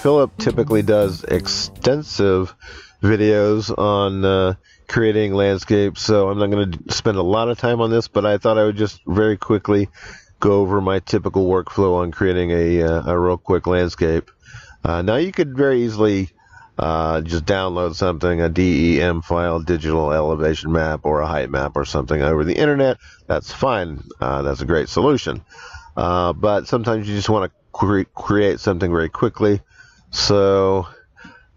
Philip typically does extensive videos on creating landscapes, so I'm not going to spend a lot of time on this, but I thought I would just very quickly go over my typical workflow on creating a real quick landscape. Now you could very easily just download something, a DEM file, digital elevation map, or a height map or something over the internet. That's fine. That's a great solution. But sometimes you just want to create something very quickly. So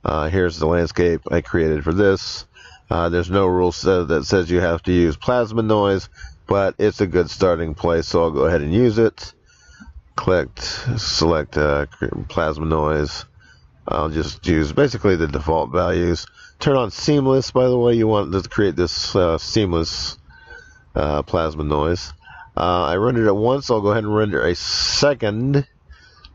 here's the landscape I created for this. There's no rule that says you have to use plasma noise, but it's a good starting place, so I'll go ahead and use it. Select plasma noise. I'll just use basically the default values. Turn on seamless, by the way. You want to create this seamless plasma noise. I rendered it once. I'll go ahead and render a second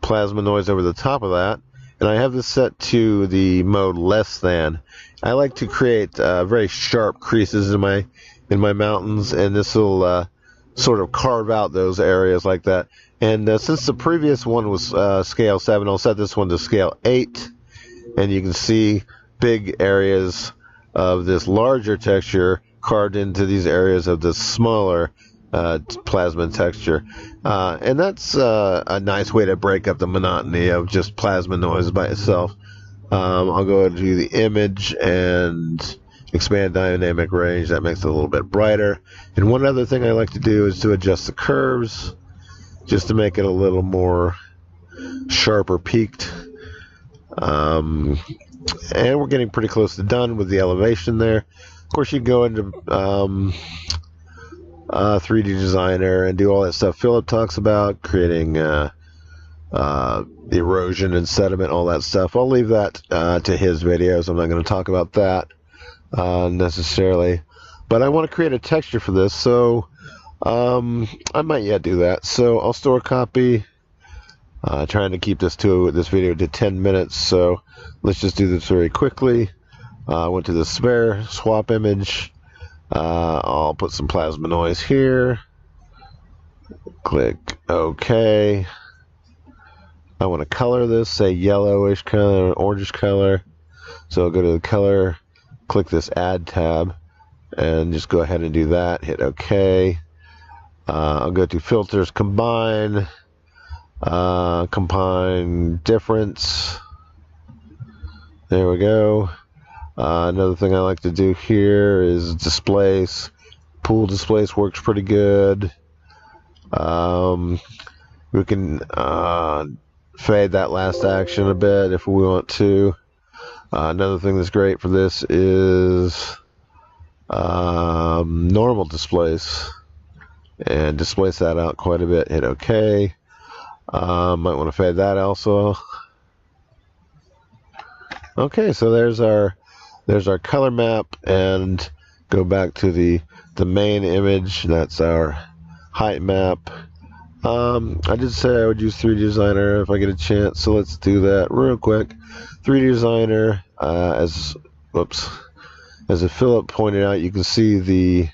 plasma noise over the top of that. And I have this set to the mode less than. I like to create very sharp creases in my mountains, and this will sort of carve out those areas like that. And since the previous one was scale 7, I'll set this one to scale 8. And you can see big areas of this larger texture carved into these areas of this smaller plasma texture. And that's a nice way to break up the monotony of just plasma noise by itself. I'll go to the image and expand dynamic range. That makes it a little bit brighter. And one other thing I like to do is to adjust the curves, just to make it a little more sharp or peaked. And we're getting pretty close to done with the elevation there. Of course, you can go into 3D Designer and do all that stuff Philip talks about, creating erosion and sediment, all that stuff. I'll leave that to his videos. I'm not going to talk about that necessarily. But I want to create a texture for this, so I might yet do that. So I'll store a copy. Trying to keep this video to 10 minutes, so let's just do this very quickly. I went to the spare swap image. I'll put some plasma noise here. Click OK. I want to color this, say yellowish color, orangish color. So I'll go to the color, click this add tab, and just go ahead and do that. Hit OK. I'll go to filters, combine difference. There we go. Another thing I like to do here is displace. Pool displace works pretty good. We can fade that last action a bit if we want to. Another thing that's great for this is normal displace, and displace that out quite a bit. Hit OK. Might want to fade that also. Okay, so there's our color map, and go back to the main image. That's our height map. I did say I would use 3D Designer if I get a chance, so let's do that real quick. 3D Designer, as Philip pointed out, you can see the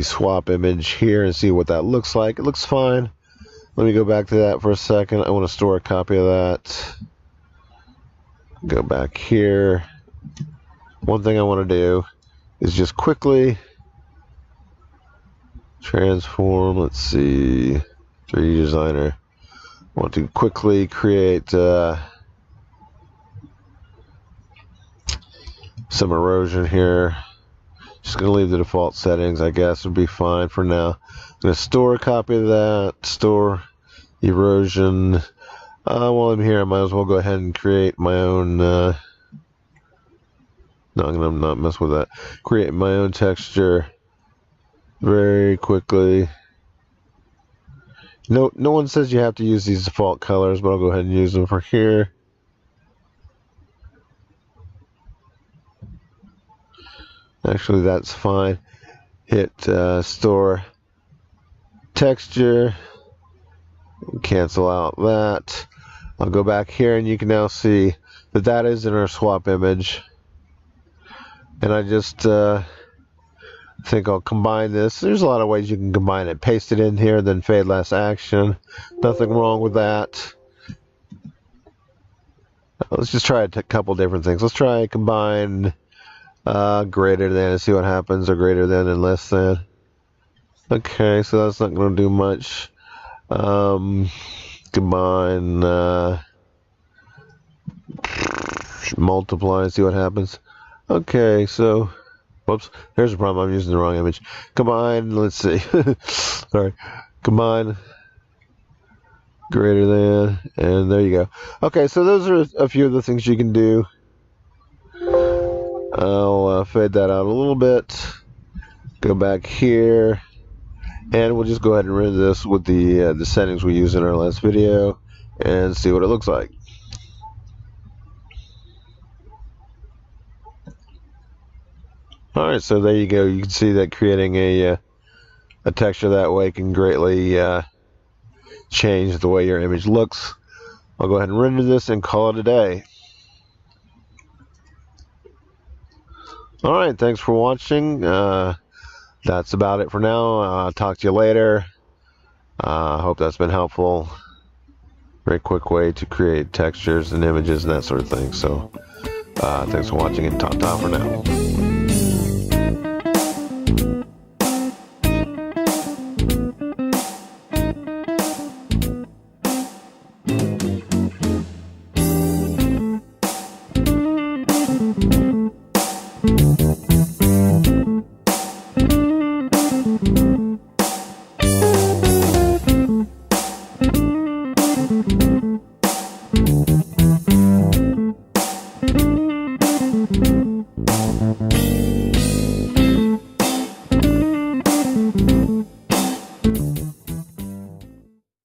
swap image here and see what that looks like. It looks fine. Let me go back to that for a second. I want to store a copy of that. Go back here. One thing I want to do is just quickly transform. Let's see, 3D Designer. I want to quickly create some erosion here. Just going to leave the default settings, I guess would be fine for now. I'm going to store a copy of that, store erosion. While I'm here, I might as well go ahead and create my own, no, I'm going to not mess with that. Create my own texture very quickly. No one says you have to use these default colors, but I'll go ahead and use them for here. Actually, that's fine. Hit store texture. Cancel out that. I'll go back here, and you can now see that that is in our swap image. And I just think I'll combine this. There's a lot of ways you can combine it. Paste it in here, then fade last action. Nothing wrong with that. Let's just try a couple different things. Let's try combine greater than and see what happens, or greater than and less than. Okay, so that's not going to do much. Combine multiply and see what happens. Okay, so whoops, here's the problem. I'm using the wrong image. Combine, let's see. Sorry. Combine greater than, and there you go. Okay, so those are a few of the things you can do. I'll fade that out a little bit. Go back here, and we'll just go ahead and render this with the settings we used in our last video, and see what it looks like. Alright, so there you go. You can see that creating a texture that way can greatly change the way your image looks. I'll go ahead and render this and call it a day. Alright, thanks for watching. That's about it for now. I'll talk to you later. I hope that's been helpful. Very quick way to create textures and images and that sort of thing. So, thanks for watching, and ta-ta for now.